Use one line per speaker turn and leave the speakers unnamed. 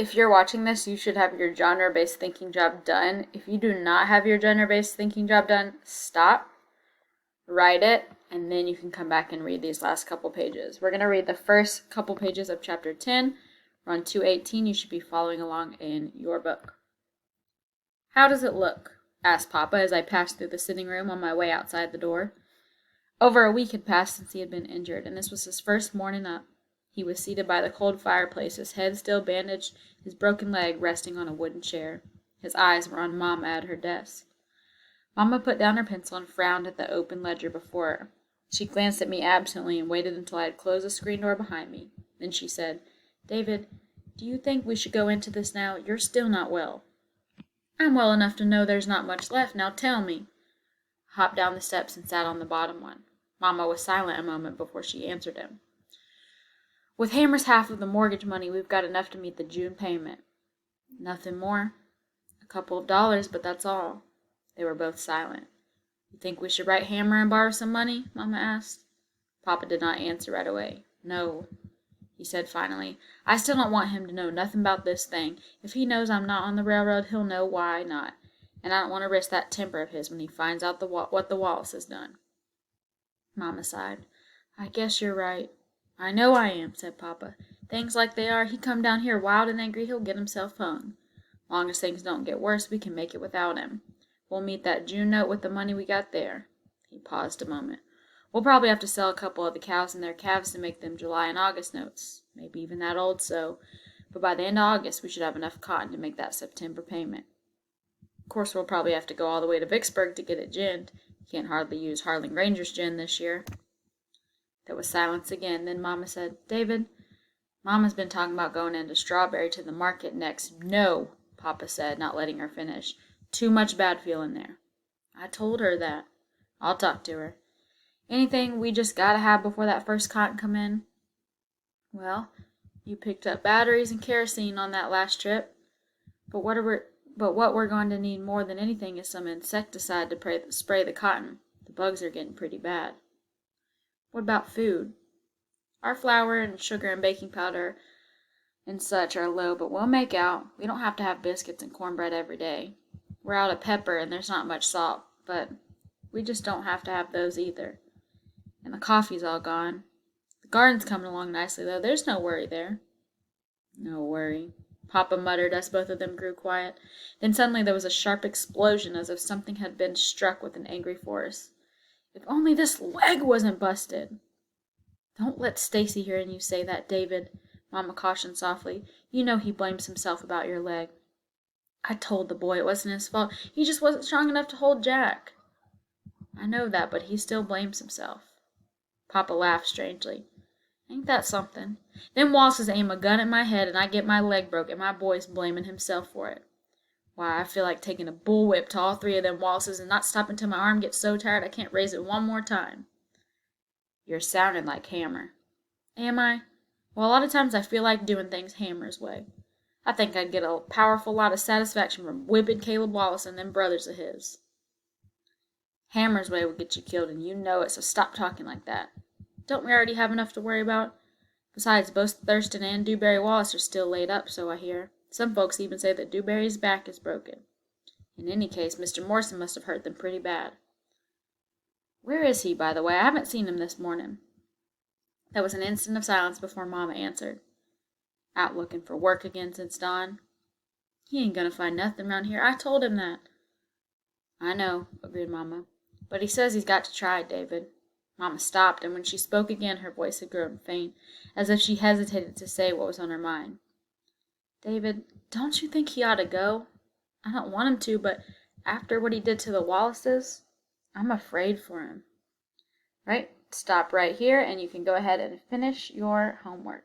if you're watching this, you should have your genre-based thinking job done. If you do not have your genre-based thinking job done, stop, write it, and then you can come back and read these last couple pages. We're going to read the first couple pages of chapter 10. We're on 218. You should be following along in your book. "How does it look?" asked Papa as I passed through the sitting room on my way outside the door. Over a week had passed since he had been injured, and this was his first morning up. He was seated by the cold fireplace, his head still bandaged, his broken leg resting on a wooden chair. His eyes were on Mama at her desk. Mama put down her pencil and frowned at the open ledger before her. She glanced at me absently and waited until I had closed the screen door behind me. Then she said, "David, do you think we should go into this now? You're still not well." "I'm well enough to know there's not much left. Now tell me." I hopped down the steps and sat on the bottom one. Mama was silent a moment before she answered him. "With Hammer's half of the mortgage money, we've got enough to meet the June payment." "Nothing more?" "A couple of dollars, but that's all." They were both silent. "You think we should write Hammer and borrow some money?" Mama asked. Papa did not answer right away. "No," he said finally. "I still don't want him to know nothing about this thing. If he knows I'm not on the railroad, he'll know why not. And I don't want to risk that temper of his when he finds out what the Wallace has done." Mama sighed. "I guess you're right." "I know I am," said Papa. "Things like they are, he come down here wild and angry, he'll get himself hung. Long as things don't get worse, we can make it without him. We'll meet that June note with the money we got there." He paused a moment. "We'll probably have to sell a couple of the cows and their calves to make them July and August notes. Maybe even that old sow. But by the end of August, we should have enough cotton to make that September payment. Of course, we'll probably have to go all the way to Vicksburg to get it ginned. You can't hardly use Harling Ranger's gin this year." There was silence again. Then Mama said, "David, Mama's been talking about going into Strawberry to the market next." "No," Papa said, not letting her finish. "Too much bad feeling there." "I told her that." "I'll talk to her." "Anything we just gotta have before that first cotton come in?" "Well, you picked up batteries and kerosene on that last trip. But what we're going to need more than anything is some insecticide to spray the cotton. The bugs are getting pretty bad." "What about food?" "Our flour and sugar and baking powder and such are low, but we'll make out. We don't have to have biscuits and cornbread every day. We're out of pepper and there's not much salt, but we just don't have to have those either. And the coffee's all gone. The garden's coming along nicely, though. There's no worry there." "No worry," Papa muttered as both of them grew quiet. Then suddenly there was a sharp explosion as if something had been struck with an angry force. "If only this leg wasn't busted!" "Don't let Stacy hear you say that, David," Mama cautioned softly. "You know he blames himself about your leg." "I told the boy it wasn't his fault. He just wasn't strong enough to hold Jack." "I know that, but he still blames himself." Papa laughed strangely. "Ain't that something? Them Wallaces aim a gun at my head and I get my leg broke and my boy's blaming himself for it. Why, I feel like taking a bullwhip to all three of them Wallaces and not stopping till my arm gets so tired I can't raise it one more time." "You're sounding like Hammer." "Am I? Well, a lot of times I feel like doing things Hammer's way. I think I'd get a powerful lot of satisfaction from whipping Caleb Wallace and them brothers of his." "Hammer's way would get you killed, and you know it, so stop talking like that. Don't we already have enough to worry about? Besides, both Thurston and Dewberry Wallace are still laid up, so I hear. Some folks even say that Dewberry's back is broken. In any case, Mr. Morrison must have hurt them pretty bad." "Where is he, by the way? I haven't seen him this morning." There was an instant of silence before Mama answered. "Out looking for work again since dawn." "He ain't gonna find nothing round here. I told him that." "I know," agreed Mama. "But he says he's got to try, David." Mama stopped, and when she spoke again her voice had grown faint, as if she hesitated to say what was on her mind. "David, don't you think he ought to go? I don't want him to, but after what he did to the Wallaces, I'm afraid for him." Right, stop right here, and you can go ahead and finish your homework.